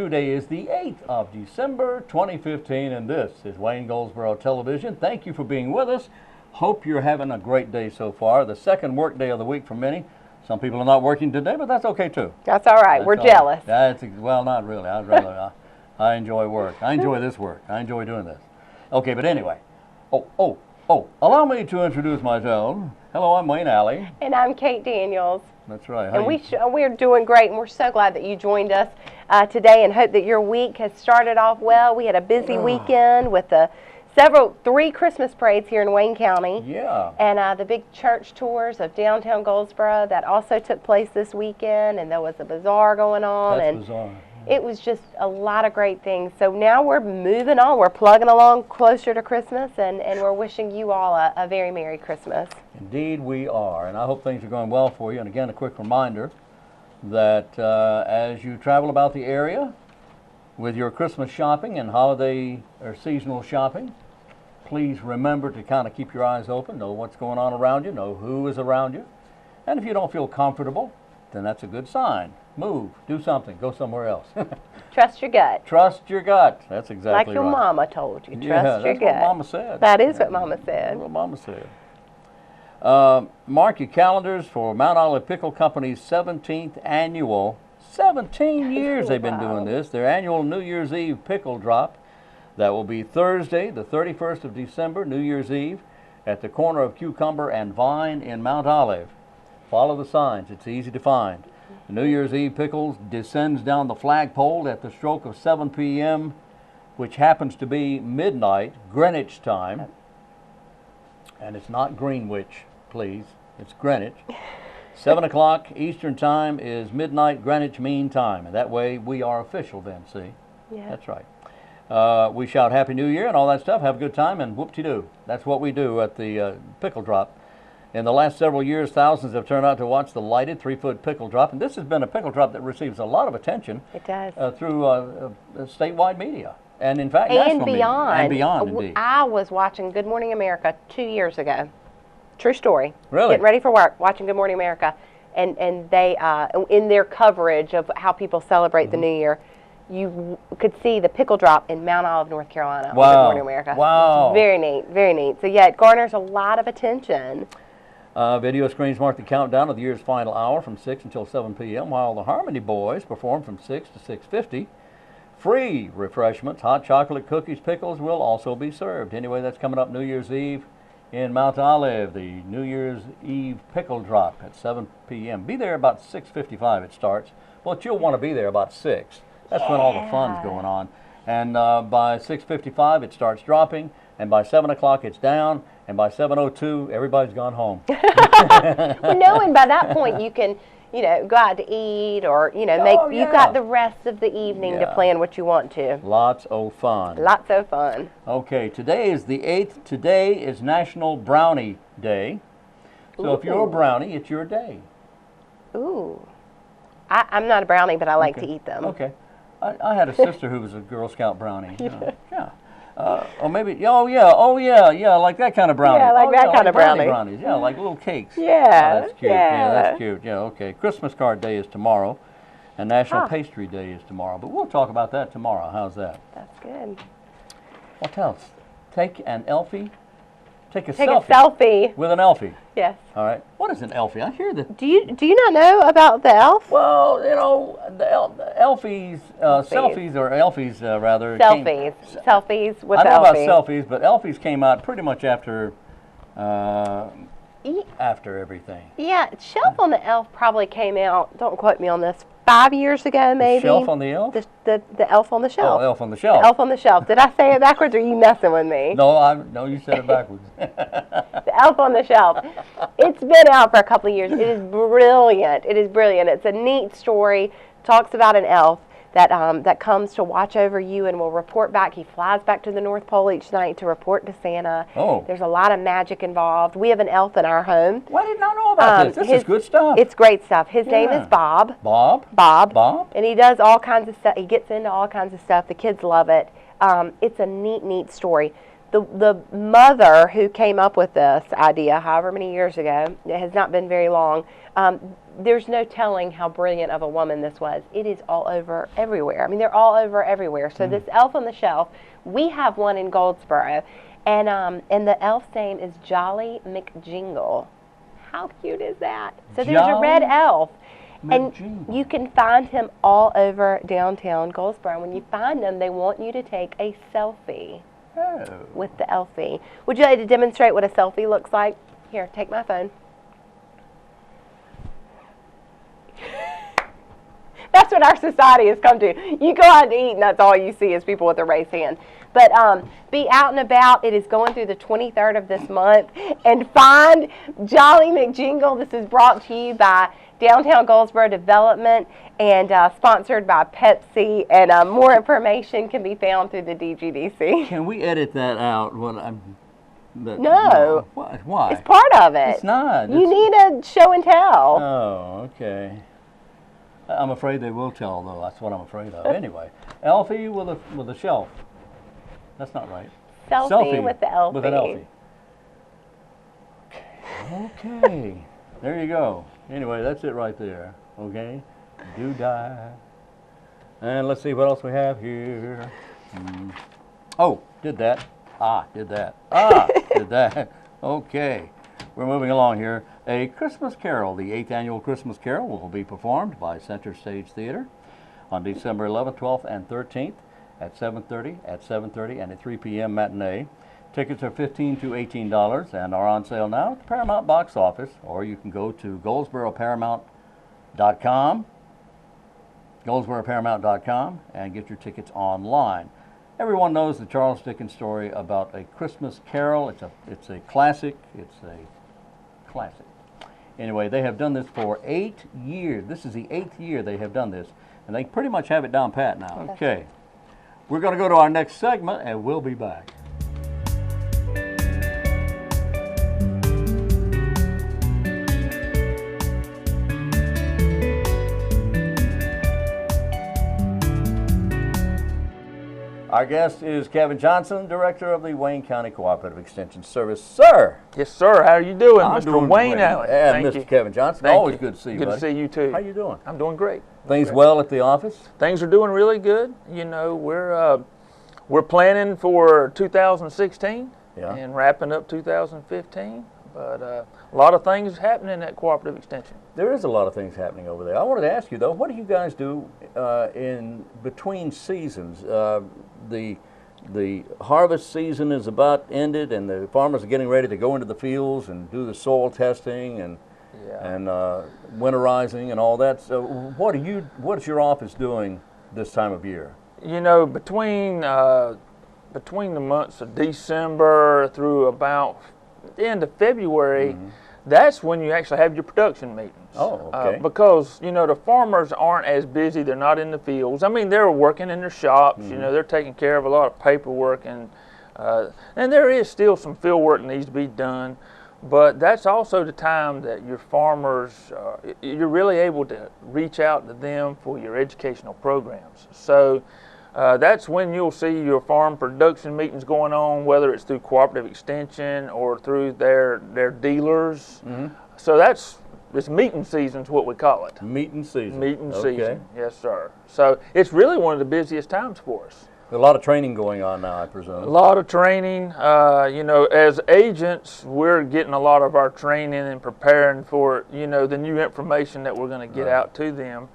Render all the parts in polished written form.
Today is the 8th of December, 2015, and this is Wayne Goldsboro Television. Thank you for being with us. Hope you're having a great day so far. The second work day of the week for many. Some people are not working today, but that's okay too. That's all right. We're jealous. Well, not really. I'd rather. I enjoy work. I enjoy this work. I enjoy doing this. Okay, but anyway. Allow me to introduce myself. Hello, I'm Wayne Alley. And I'm Kate Daniels. That's right. And we're doing great, and we're so glad that you joined us today, and hope that your week has started off well. We had a busy weekend with three Christmas parades here in Wayne County. Yeah. And the big church tours of downtown Goldsboro that also took place this weekend, and there was a bazaar going on. That's bizarre. It was just a lot of great things. So now we're moving on. We're plugging along closer to Christmas, and we're wishing you all a very Merry Christmas. Indeed we are, and I hope things are going well for you. And again, a quick reminder that as you travel about the area with your Christmas shopping and holiday or seasonal shopping, please remember to kind of keep your eyes open, know what's going on around you, know who is around you. And if you don't feel comfortable, then that's a good sign. Move, do something, go somewhere else. Trust your gut. Trust your gut. That's exactly right. Like your mama told you. Trust your gut. That's what Mama said. That is what Mama said. That's what Mama said. Mark your calendars for Mount Olive Pickle Company's 17th annual. 17 years they've been doing this. Their annual New Year's Eve pickle drop. That will be Thursday, the 31st of December, New Year's Eve, at the corner of Cucumber and Vine in Mount Olive. Follow the signs. It's easy to find. The New Year's Eve pickles descends down the flagpole at the stroke of 7 p.m., which happens to be midnight, Greenwich time. And it's not Greenwich, please. It's Greenwich. 7 o'clock Eastern time is midnight, Greenwich Mean Time. And that way we are official then, see? Yeah. That's right. We shout Happy New Year and all that stuff, have a good time, and whoop-de-doo. That's what we do at the pickle drop. In the last several years, thousands have turned out to watch the lighted 3-foot pickle drop, and this has been a pickle drop that receives a lot of attention. It does. Through statewide media, and in fact, national media. And beyond, indeed. I was watching Good Morning America 2 years ago. True story. Really? Getting ready for work, watching Good Morning America, and they, in their coverage of how people celebrate the New Year, you could see the pickle drop in Mount Olive, North Carolina on Good Morning America. Wow. Very neat, very neat. So yeah, it garners a lot of attention. Video screens mark the countdown of the year's final hour from 6 until 7 p.m., while the Harmony Boys perform from 6 to 6:50. Free refreshments, hot chocolate, cookies, pickles will also be served. Anyway, that's coming up New Year's Eve in Mount Olive, the New Year's Eve pickle drop at 7 p.m. Be there about 6:55 it starts, but you'll want to be there about 6. That's when all the fun's going on. And by 6:55 it starts dropping, and by 7 o'clock it's down, and by 7:02 everybody's gone home. Well, no, and by that point you can, go out to eat, or you've got the rest of the evening to plan what you want to. Lots of fun. Lots of fun. Okay, today is the 8th. Today is National Brownie Day. So if you're a brownie, it's your day. Ooh. I'm not a brownie, but I like to eat them. Okay. I had a sister who was a Girl Scout brownie. Yeah. Or maybe, like that kind of brownie. Yeah, like that kind of brownie. Brownies, yeah, like little cakes. Yeah. Oh, that's cute. Yeah, that's cute. Yeah, okay. Christmas card day is tomorrow, and National Pastry Day is tomorrow. But we'll talk about that tomorrow. How's that? That's good. What else? Take an Elfie. Take a selfie. With an Elfie. Yes. All right. What is an Elfie? I hear that. Do you not know about the elf? Well, the Elfies, selfies or Elfies rather. Selfies with I know Elfie. about selfies, but Elfies came out pretty much after everything. Yeah, Shelf on the Elf probably came out, don't quote me on this, 5 years ago maybe. The Shelf on the Elf? The Elf on the Shelf. Oh, Elf on the Shelf. The Elf on the Shelf. Did I say it backwards, or are you messing with me? No, you said it backwards. The Elf on the Shelf. It's been out for a couple of years. It is brilliant. It is brilliant. It's a neat story. Talks about an elf that comes to watch over you and will report back. He flies back to the North Pole each night to report to Santa. Oh. There's a lot of magic involved. We have an elf in our home. Well, I did not know about this. This is good stuff. It's great stuff. His name is Bob. Bob? And he does all kinds of stuff. He gets into all kinds of stuff. The kids love it. It's a neat story. The mother who came up with this idea, however many years ago, it has not been very long, there's no telling how brilliant of a woman this was. It is all over everywhere. I mean, they're all over everywhere. So this elf on the shelf, we have one in Goldsboro, and the elf's name is Jolly McJingle. How cute is that? So there's a red elf. And you can find him all over downtown Goldsboro. When you find them, they want you to take a selfie with the elfie. Would you like to demonstrate what a selfie looks like? Here, take my phone. That's what our society has come to. You go out to eat, and that's all you see is people with a raised hand. But be out and about. It is going through the 23rd of this month. And find Jolly McJingle. This is brought to you by Downtown Goldsboro Development and sponsored by Pepsi. And more information can be found through the DGDC. Can we edit that out? No. Why? It's part of it. It's not. You need a show and tell. Oh, okay. I'm afraid they will tell, though. That's what I'm afraid of. Anyway, Elfie with a shelf. That's not right. Selfie with the elfie. With an elfie. Okay. There you go. Anyway, that's it right there. Okay. Do die. And let's see what else we have here. Oh, did that. Did that. Did that. Okay. We're moving along here. A Christmas Carol, the 8th annual Christmas Carol, will be performed by Center Stage Theater on December 11th, 12th, and 13th at 7:30, and a 3 p.m. matinee. Tickets are $15 to $18 and are on sale now at the Paramount box office, or you can go to GoldsboroParamount.com, GoldsboroParamount.com, and get your tickets online. Everyone knows the Charles Dickens story about a Christmas Carol. It's a classic. It's a classic. Anyway, they have done this for 8 years. This is the 8th year they have done this, and they pretty much have it down pat now. Okay. We're going to go to our next segment, and we'll be back. Our guest is Kevin Johnson, Director of the Wayne County Cooperative Extension Service. Sir. Yes, sir. How are you doing, I'm Mr. doing Wayne great. Allen? And Thank Mr. you. Kevin Johnson. Thank Always you. good to see you, Good buddy. to see you, too. How you doing? I'm doing great. Things well at the office? Things are doing really good. You know, we're planning for 2016 and wrapping up 2015. But a lot of things happening at Cooperative Extension. There is a lot of things happening over there. I wanted to ask you, though, what do you guys do in between seasons? The harvest season is about ended, and the farmers are getting ready to go into the fields and do the soil testing and winterizing and all that. So, what's your office doing this time of year? You know, between the months of December through about the end of February, that's when you actually have your production meetings. Oh, okay. Because, you know, the farmers aren't as busy. They're not in the fields. I mean, they're working in their shops. You know, they're taking care of a lot of paperwork. And there is still some field work that needs to be done. But that's also the time that your farmers, you're really able to reach out to them for your educational programs. So that's when you'll see your farm production meetings going on, whether it's through Cooperative Extension or through their dealers. So it's meeting season is what we call it. Meeting season. Meeting season, yes, sir. So it's really one of the busiest times for us. A lot of training going on now, I presume. A lot of training. You know, as agents, we're getting a lot of our training and preparing for, you know, the new information that we're going to get out to them.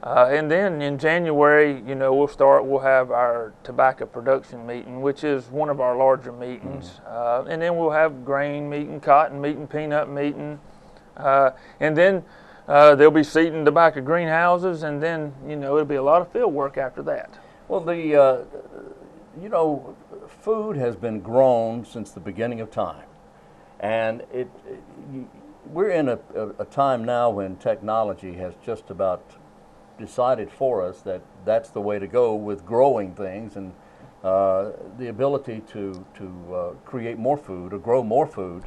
And then in January, you know, we'll have our tobacco production meeting, which is one of our larger meetings. And then we'll have grain meeting, cotton meeting, peanut meeting. And then they'll be seeding tobacco greenhouses, and then, you know, it'll be a lot of field work after that. Well, you know, food has been grown since the beginning of time. And we're in a time now when technology has just about decided for us that that's the way to go with growing things, and the ability to create more food or grow more food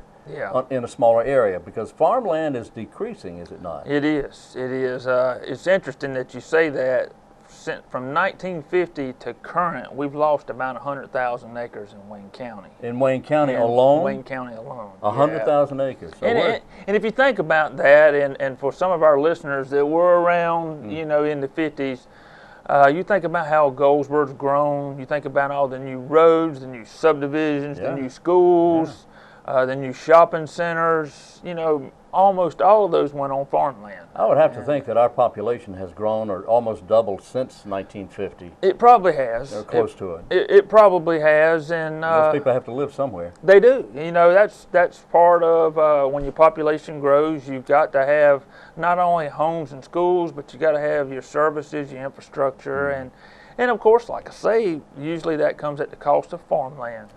in a smaller area, because farmland is decreasing, is it not? It is. It is. It's interesting that you say that. from 1950 to current, we've lost about 100,000 acres in Wayne County. In Wayne County alone? Wayne County alone. 100,000 acres. So and if you think about that, and for some of our listeners that were around, you know, in the 50s, you think about how Goldsboro's grown. You think about all the new roads, the new subdivisions, the new schools, the new shopping centers. You know, almost all of those went on farmland. I would have to think that our population has grown or almost doubled since 1950. It probably has. Or close to it. It probably has, and most people have to live somewhere. They do. You know, that's part of when your population grows. You've got to have not only homes and schools, but you got to have your services, your infrastructure, and of course, like I say, usually that comes at the cost of farmland.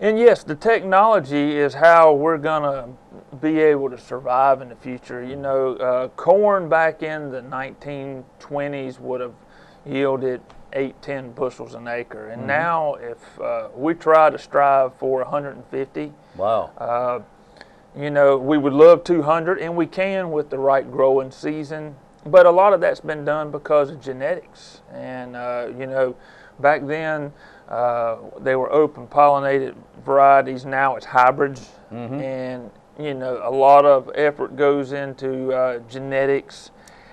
And yes, the technology is how we're going to be able to survive in the future. You know, corn back in the 1920s would have yielded 8-10 bushels an acre. And now if we try to strive for 150, wow. You know, we would love 200, and we can with the right growing season. But a lot of that's been done because of genetics. And, you know, back then, they were open pollinated varieties. Now it's hybrids, and you know a lot of effort goes into genetics,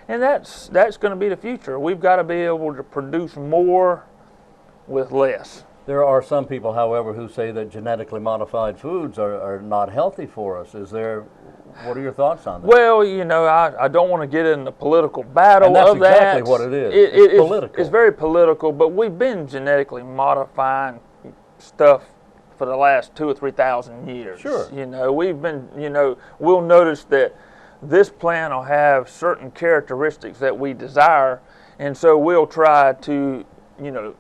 and that's going to be the future. We've got to be able to produce more with less. There are some people, however, who say that genetically modified foods are not healthy for us. What are your thoughts on that? Well, you know, I don't want to get in the political battle and that's of that. exactly what it is. It's political. It's very political, but we've been genetically modifying stuff for the last 2,000 or 3,000 years. Sure. You know, we've been, you know, we'll notice that this plant will have certain characteristics that we desire, and so we'll try to, you know,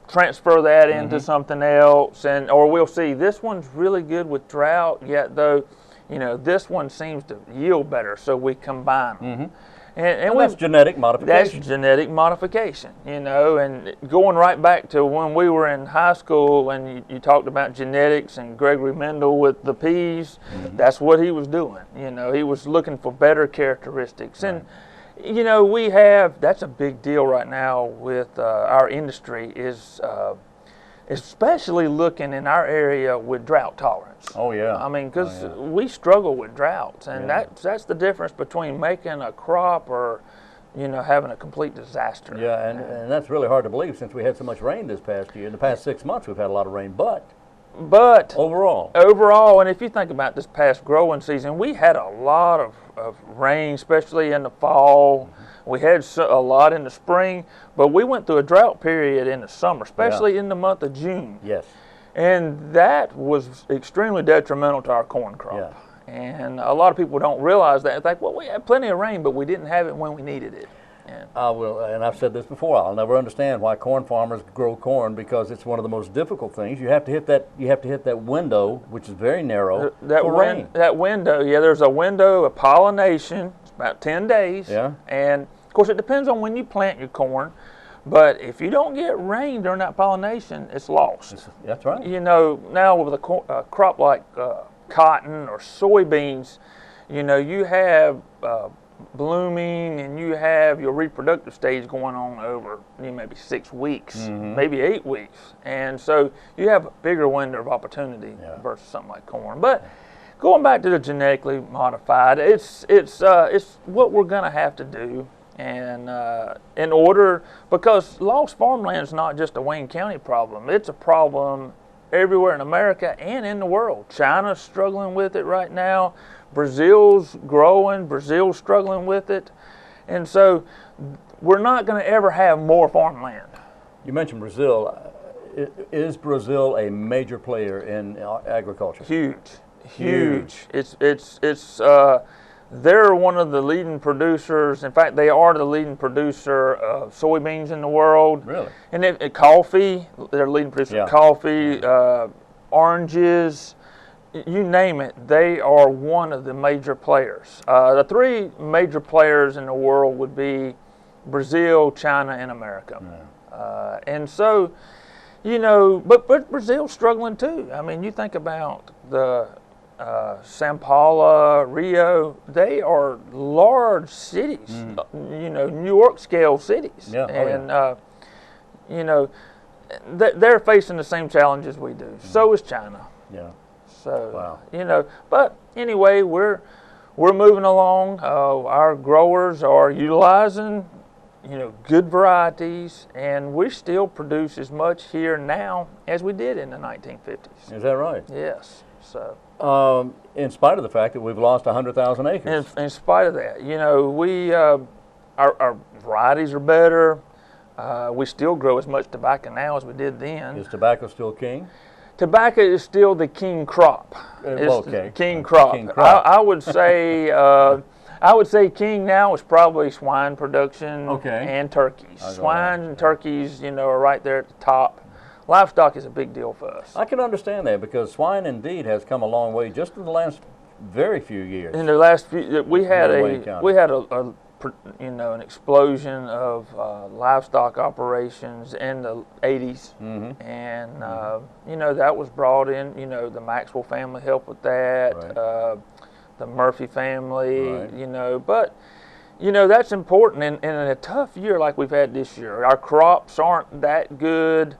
transfer that into something else, or we'll see this one's really good with drought, yet though, you know, this one seems to yield better, so we combine them. And that's genetic modification. That's genetic modification, you know, and going right back to when we were in high school and you talked about genetics and Gregory Mendel with the peas, that's what he was doing. You know, he was looking for better characteristics. And, you know, that's a big deal right now with our industry is especially looking in our area with drought tolerance. Oh yeah. I mean, because we struggle with droughts, and that's the difference between making a crop or, you know, having a complete disaster. Yeah, and that's really hard to believe since we had so much rain this past year. In the past 6 months, we've had a lot of rain, but overall, and if you think about this past growing season, we had a lot of rain, especially in the fall. We had a lot in the spring, but we went through a drought period in the summer, especially in the month of June. Yes. And that was extremely detrimental to our corn crop. Yeah. And a lot of people don't realize that. They think, well, we had plenty of rain, but we didn't have it when we needed it. And I've said this before. I'll never understand why corn farmers grow corn, because it's one of the most difficult things. You have to hit that window, which is very narrow, for rain. That window, there's a window of pollination. It's about 10 days. Yeah. And of course, it depends on when you plant your corn. But if you don't get rain during that pollination, it's lost. That's right. You know, now with a crop like cotton or soybeans, you know, you have blooming and you have your reproductive stage going on over maybe 6 weeks, maybe 8 weeks, and so you have a bigger window of opportunity versus something like corn. But going back to the genetically modified, it's what we're going to have to do, and in order, because lost farmland is not just a Wayne County problem; it's a problem everywhere in America and in the world. China's struggling with it right now. Brazil's growing, Brazil's struggling with it. And so we're not going to ever have more farmland. You mentioned Brazil. Is Brazil a major player in agriculture? Huge. They're one of the leading producers. In fact, they are the leading producer of soybeans in the world. Really? And coffee, they're the leading producer of coffee, oranges, you name it, they are one of the major players. The three major players in the world would be Brazil, China, and America. And so, you know, but Brazil's struggling too. I mean, you think about São Paulo, Rio, they are large cities, you know, New York scale cities. Yeah. And, you know, they're facing the same challenges we do. So is China. Yeah. So, Wow. you know, but anyway, we're moving along. Our growers are utilizing, you know, good varieties, and we still produce as much here now as we did in the 1950s. Is that right? Yes. So, In spite of the fact that we've lost 100,000 acres. in spite of that, you know, we our varieties are better. We still grow as much tobacco now as we did then. Is tobacco still king? Tobacco is still the king crop. It's okay. King crop. King crop. I would say I would say king now is probably swine production and turkeys. Swine and turkeys, you know, are right there at the top. Livestock is a big deal for us. I can understand that because swine indeed has come a long way just in the last very few years. In the last few, we had Wayne County. a you know, an explosion of livestock operations in the 80s, and you know, that was brought in. You know, the Maxwell family helped with that, Right. the Murphy family. Right. You know, but you know, that's important. And in a tough year like we've had this year, our crops aren't that good.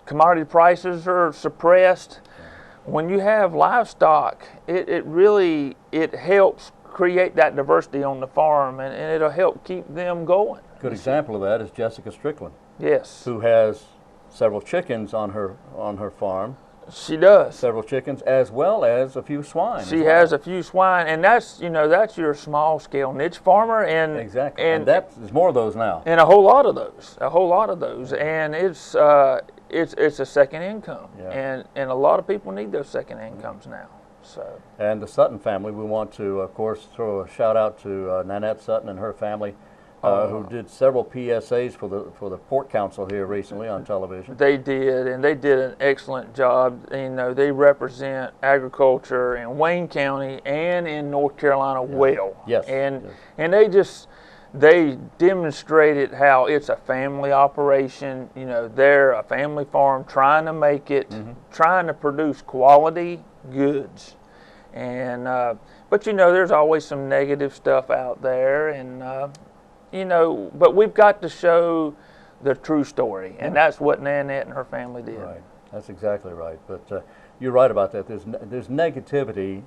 Commodity prices are suppressed. When you have livestock, it really helps create that diversity on the farm, and it'll help keep them going. Good example of that is Jessica Strickland, Yes, who has several chickens on her farm, she does. several chickens as well as a few swine. She has a few swine, and that's, you know, that's your small scale niche farmer, and Exactly. And there's more of those now. and a whole lot of those, and it's a second income, Yeah. and a lot of people need those second incomes now. So. And the Sutton family, we want to, of course, throw a shout out to Nanette Sutton and her family, who did several PSAs for the Port Council here recently on television. They did, and they did an excellent job. You know, they represent agriculture in Wayne County and in North Carolina well. Yes. And Yes. and they demonstrated how it's a family operation. You know, they're a family farm trying to make it, trying to produce quality goods. And but you know, there's always some negative stuff out there, and you know, but we've got to show the true story, and that's what Nanette and her family did. Right, that's exactly right. But you're right about that. There's negativity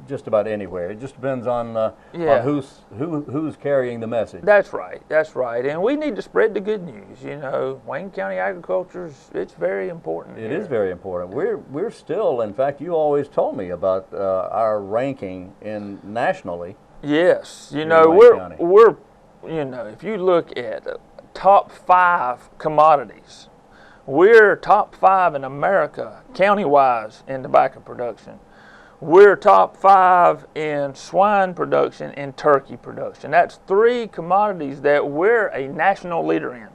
just about anywhere. It just depends on who's carrying the message. That's right. That's right. And we need to spread the good news. You know, Wayne County agriculture it's very important. It is very important. We're still, in fact, you always told me about our ranking nationally. Yes. You in know, Wayne County. we're you know, if you look at the top 5 commodities, we're top 5 in America county-wise in tobacco production. We're top 5 in swine production and turkey production. That's 3 commodities that we're a national leader in.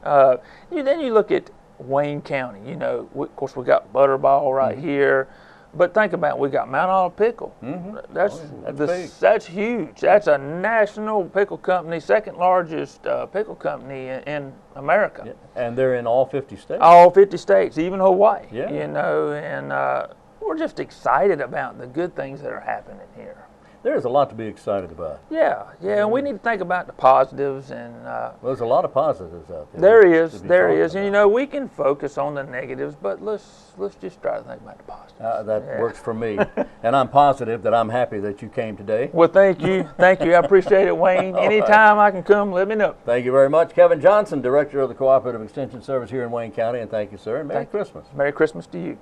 Then you look at Wayne County. You know, of course, we got Butterball right here. But think about it, we got Mount Olive Pickle. That's huge. That's a national pickle company, second largest pickle company in America. Yeah. And they're in all 50 states. All 50 states, even Hawaii. Yeah. You know, and we're just excited about the good things that are happening here. There's a lot to be excited about. Yeah, and we need to think about the positives, and Well, there's a lot of positives out there. there is, to be talking and you about. know, we can focus on the negatives, but let's just try to think about the positives. That works for me. And I'm positive that I'm happy that you came today. Well, thank you. I appreciate it, Wayne. Anytime I can come, let me know. Thank you very much. Kevin Johnson, Director of the Cooperative Extension Service here in Wayne County, and thank you, sir, and Merry Christmas. Merry Christmas to you.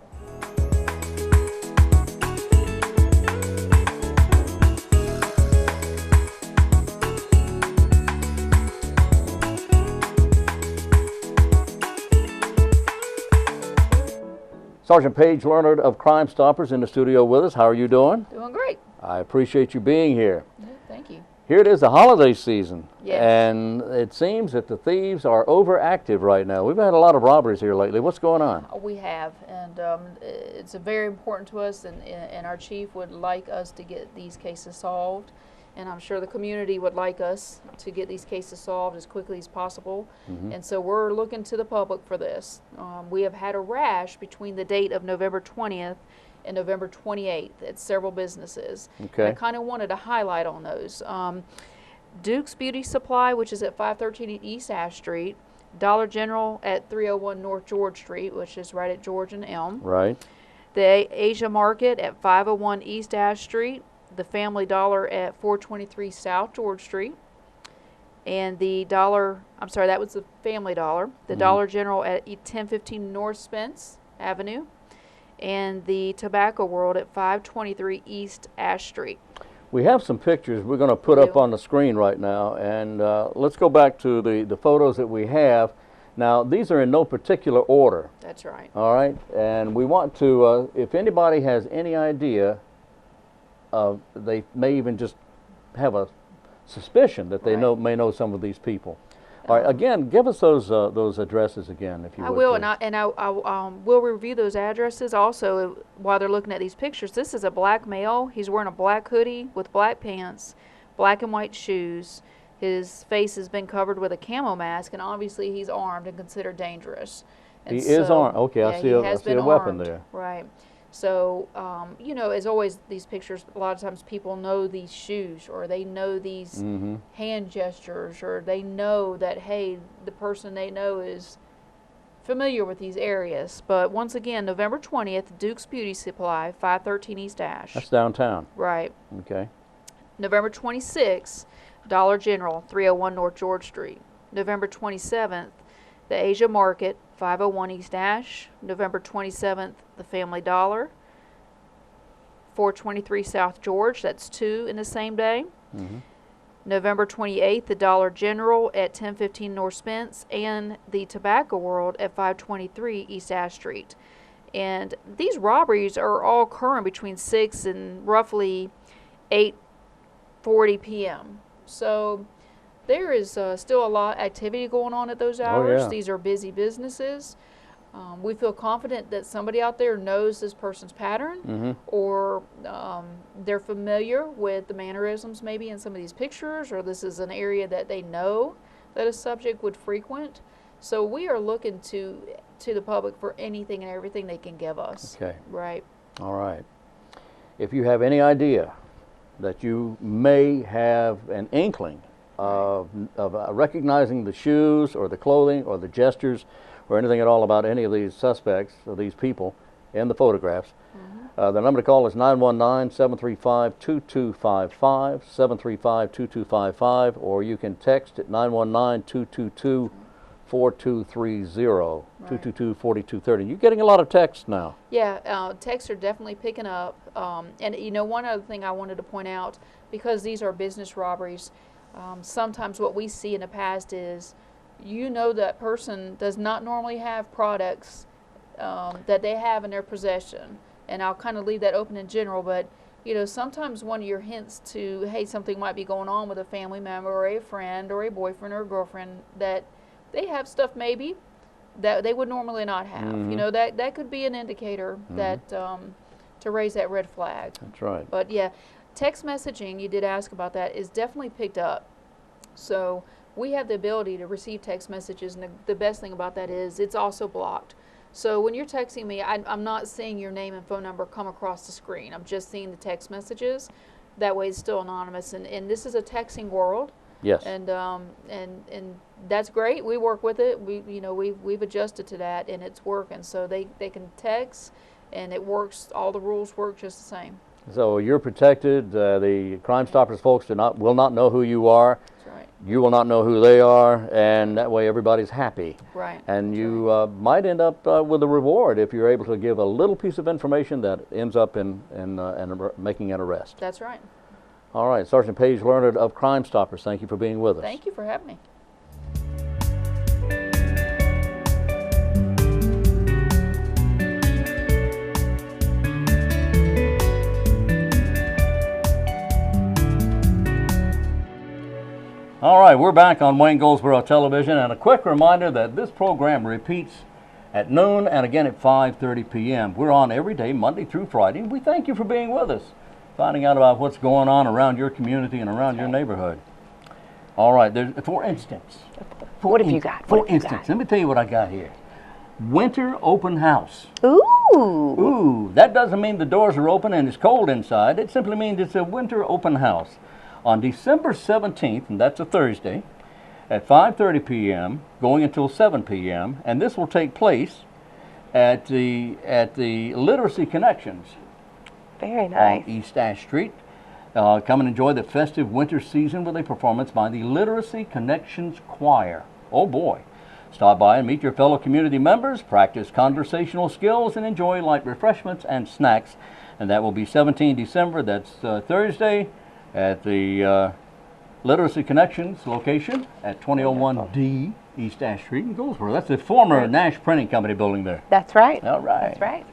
Sergeant Paige Learnard of Crime Stoppers in the studio with us. How are you doing? Doing great. I appreciate you being here. Yeah, thank you. Here it is, the holiday season. Yes. And it seems that the thieves are overactive right now. We've had a lot of robberies here lately. What's going on? We have, and it's very important to us, and our chief would like us to get these cases solved. And I'm sure the community would like us to get these cases solved as quickly as possible. And so we're looking to the public for this. We have had a rash between the date of November 20th and November 28th at several businesses. Okay. I kind of wanted to highlight on those. Duke's Beauty Supply, which is at 513 East Ash Street. Dollar General at 301 North George Street, which is right at George and Elm. Right. The Asia Market at 501 East Ash Street. The Family Dollar at 423 South George Street. And the that was the Family Dollar. The Dollar General at 1015 North Spence Avenue. And the Tobacco World at 523 East Ash Street. We have some pictures we're going to put up on the screen right now, and let's go back to the photos that we have. Now, these are in no particular order. That's right. All right, and we want to, if anybody has any idea, they may even just have a suspicion that they may know some of these people. All right, again, give us those addresses again, if you would. I will, please. and I will review those addresses also while they're looking at these pictures. This is a black male. He's wearing a black hoodie with black pants, black and white shoes. His face has been covered with a camo mask, and obviously he's armed and considered dangerous. And He is armed. Okay, yeah, I see a weapon armed. there. Right. So, you know, as always, these pictures, a lot of times people know these shoes, or they know these hand gestures, or they know that, hey, the person they know is familiar with these areas. But once again, November 20th, Duke's Beauty Supply, 513 East Ash. That's downtown. Right. Okay. November 26th, Dollar General, 301 North George Street. November 27th, the Asia Market, 501 East Ash. November 27th, the Family Dollar, 423 South George. That's 2 in the same day. November 28th, the Dollar General at 1015 North Spence, and the Tobacco World at 523 East Ash Street. And these robberies are all occurring between 6 and roughly 8:40 p.m. So there is still a lot of activity going on at those hours. yeah. These are busy businesses. We feel confident that somebody out there knows this person's pattern, or they're familiar with the mannerisms maybe in some of these pictures, or this is an area that they know that a subject would frequent. So we are looking to the public for anything and everything they can give us. Okay. Right. All right. If you have any idea that you may have an inkling of recognizing the shoes or the clothing or the gestures or anything at all about any of these suspects or these people in the photographs, the number to call is 919-735-2255, 735-2255, or you can text at 919-222-4230, 222-4230. You're getting a lot of texts now. Yeah, texts are definitely picking up. And you know, one other thing I wanted to point out, because these are business robberies, sometimes what we see in the past is, you know, that person does not normally have products that they have in their possession. And I'll kind of leave that open in general, but you know, sometimes one of your hints to, hey, something might be going on with a family member or a friend or a boyfriend or a girlfriend, that they have stuff maybe that they would normally not have. You know, that could be an indicator that to raise that red flag. That's right. But yeah, text messaging, you did ask about that, is definitely picked up. So we have the ability to receive text messages, and the best thing about that is it's also blocked. So when you're texting me, I'm not seeing your name and phone number come across the screen. I'm just seeing the text messages. That way it's still anonymous. And this is a texting world. Yes. And that's great. We work with it. We've adjusted to that, and it's working. So they can text, and it works. All the rules work just the same. So you're protected. The Crime Stoppers folks will not know who you are. That's right. You will not know who they are, and that way everybody's happy. Right. And you might end up with a reward if you're able to give a little piece of information that ends up in making an arrest. That's right. All right, Sergeant Paige Learnard of Crime Stoppers, thank you for being with us. Thank you for having me. All right, we're back on Wayne Goldsboro Television, and a quick reminder that this program repeats at noon and again at 5:30 p.m. We're on every day, Monday through Friday. We thank you for being with us, finding out about what's going on around your community and around your neighborhood. All right, for instance. What have you got? For instance, let me tell you what I got here. winter open house. Ooh. Ooh, that doesn't mean the doors are open and it's cold inside. It simply means it's a winter open house. On December 17th, and that's a Thursday, at 5:30 p.m., going until 7 p.m., and this will take place at the Literacy Connections Very nice. on East Ash Street. Come and enjoy the festive winter season with a performance by the Literacy Connections Choir. Oh boy. Stop by and meet your fellow community members, practice conversational skills, and enjoy light refreshments and snacks. And that will be 17 December, that's Thursday, at the Literacy Connections location at 2001D East Ash Street in Goldsboro. That's the former Nash Printing Company building there. That's right. All right. That's right.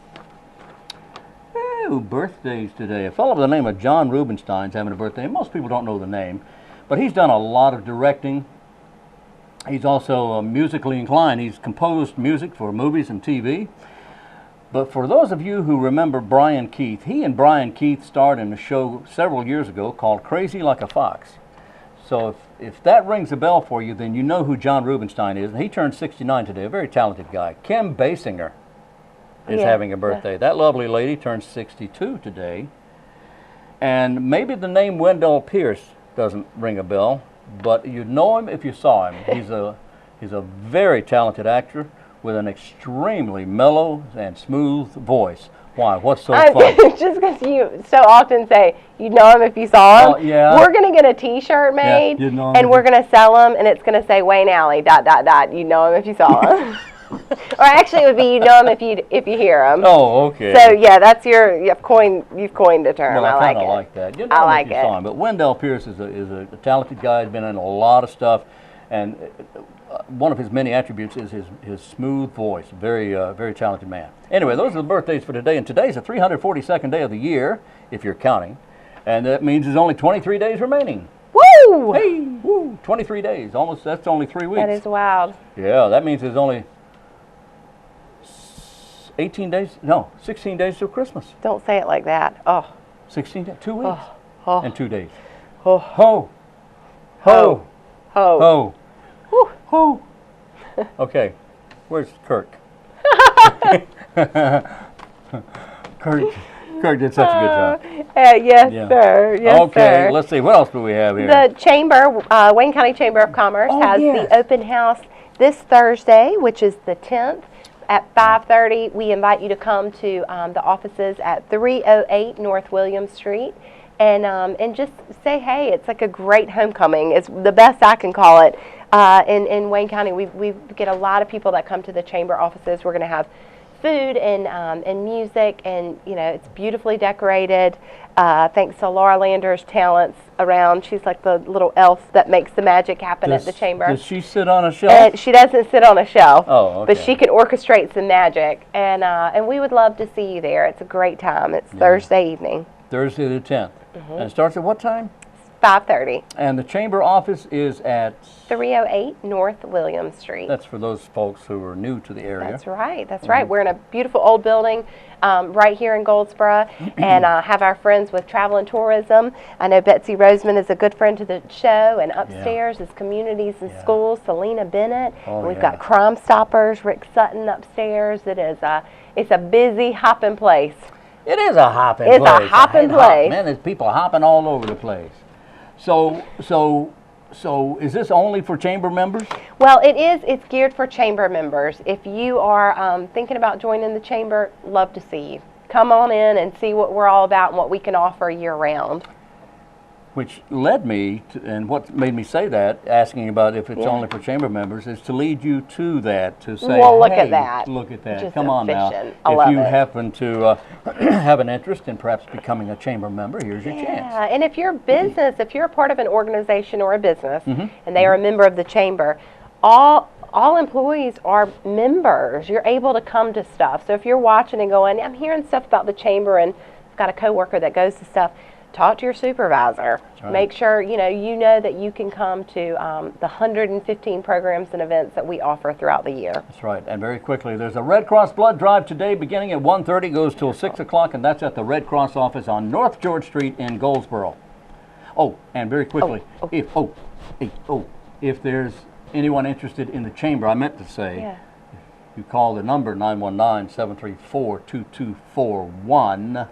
Ooh, birthdays today. A fellow by the name of John Rubenstein's having a birthday. Most people don't know the name, but he's done a lot of directing. He's also musically inclined. He's composed music for movies and TV. But for those of you who remember Brian Keith, he and Brian Keith starred in a show several years ago called Crazy Like a Fox. So if that rings a bell for you, then you know who John Rubenstein is. And he turned 69 today, a very talented guy. Kim Basinger is having a birthday. That lovely lady turns 62 today. And maybe the name Wendell Pierce doesn't ring a bell, but you'd know him if you saw him. He's a very talented actor with an extremely mellow and smooth voice. Why? What's so funny? Just because you so often say you'd know him if you saw him. Yeah. We're going to get a T-shirt made, you'd know him and if we're going to sell them, and it's going to say Wayne Alley, ... You'd know him if you saw him. Or actually, it would be you'd know him if you hear him. Oh, okay. So yeah, that's you've coined the term. Well, I I like kind it. of like that. You know I him like if you it. saw him. But Wendell Pierce is a talented guy. He's been in a lot of stuff, and one of his many attributes is his smooth voice. Very very talented man. Anyway, those are the birthdays for today, and today's the 342nd day of the year, if you're counting, and that means there's only 23 days remaining. Woo! Hey, woo! 23 days. Almost. That's only 3 weeks. That is wild. Yeah, that means there's only 18 days. No, 16 days till Christmas. Don't say it like that. Oh. 16 days. 2 weeks. Oh. And 2 days. Oh. Ho! Ho! Ho! Ho! Ho! Ho! Okay, where's Kirk? Kirk did such a good job. Yes, Yeah. sir. Yes, Okay, sir. let's see. What else do we have here? The Chamber, Wayne County Chamber of Commerce Oh, has yes. the open house this Thursday, which is the 10th. At 5:30, we invite you to come to the offices at 308 North William Street and just say hey. It's like a great homecoming. It's the best I can call it. In Wayne County, we get a lot of people that come to the chamber offices. We're going to have food and music, and it's beautifully decorated. Thanks to Laura Lander's talents around. She's like the little elf that makes the magic happen at the chamber. Does she sit on a shelf? She doesn't sit on a shelf, Oh, okay. but she can orchestrate some magic, and we would love to see you there. It's a great time. It's Thursday evening, Thursday the 10th. And it starts at what time? 5:30. And the chamber office is at... 308 North William Street. That's for those folks who are new to the area. That's right. That's right. We're in a beautiful old building right here in Goldsboro, and have our friends with Travel and Tourism. I know Betsy Roseman is a good friend to the show, and upstairs is Communities and Schools, Selena Bennett. Oh, and we've yeah. got Crime Stoppers, Rick Sutton upstairs. It's a busy, hopping place. It is a hopping It's place. a hopping place. Man, there's people hopping all over the place. So is this only for chamber members? Well, it is. It's geared for chamber members. If you are thinking about joining the chamber, love to see you. Come on in and see what we're all about and what we can offer year round. Which led me to, and what made me say that, asking about if it's only for chamber members, is to lead you to that, to say, Well, look at hey, that. look at that. Just Come on now. efficient. I If love you it. happen to have an interest in perhaps becoming a chamber member, here's your chance. Yeah, and if you're a business, if you're a part of an organization or a business, Mm-hmm. and they are a member of the chamber, all employees are members. You're able to come to stuff. So if you're watching and going, I'm hearing stuff about the chamber, and I've got a coworker that goes to stuff, talk to your supervisor. right. Make sure you know that you can come to the 115 programs and events that we offer throughout the year. That's right. And very quickly, there's a Red Cross blood drive today beginning at 1:30, goes till 6 o'clock, and that's at the Red Cross office on North George Street in Goldsboro. Oh, and very quickly, if there's anyone interested in the chamber, I meant to say, you call the number 919-734-2241,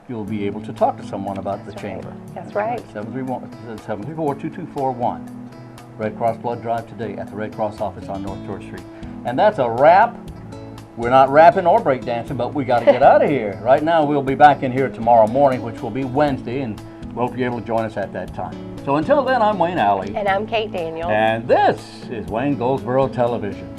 you'll be able to talk to someone about the chamber. That's right. 734-2241. Red Cross Blood Drive today at the Red Cross office on North George Street. And that's a wrap. We're not rapping or breakdancing, but we got to get out of here. Right now, we'll be back in here tomorrow morning, which will be Wednesday, and we hope you're able to join us at that time. So until then, I'm Wayne Alley. And I'm Kate Daniels. And this is Wayne Goldsboro Television.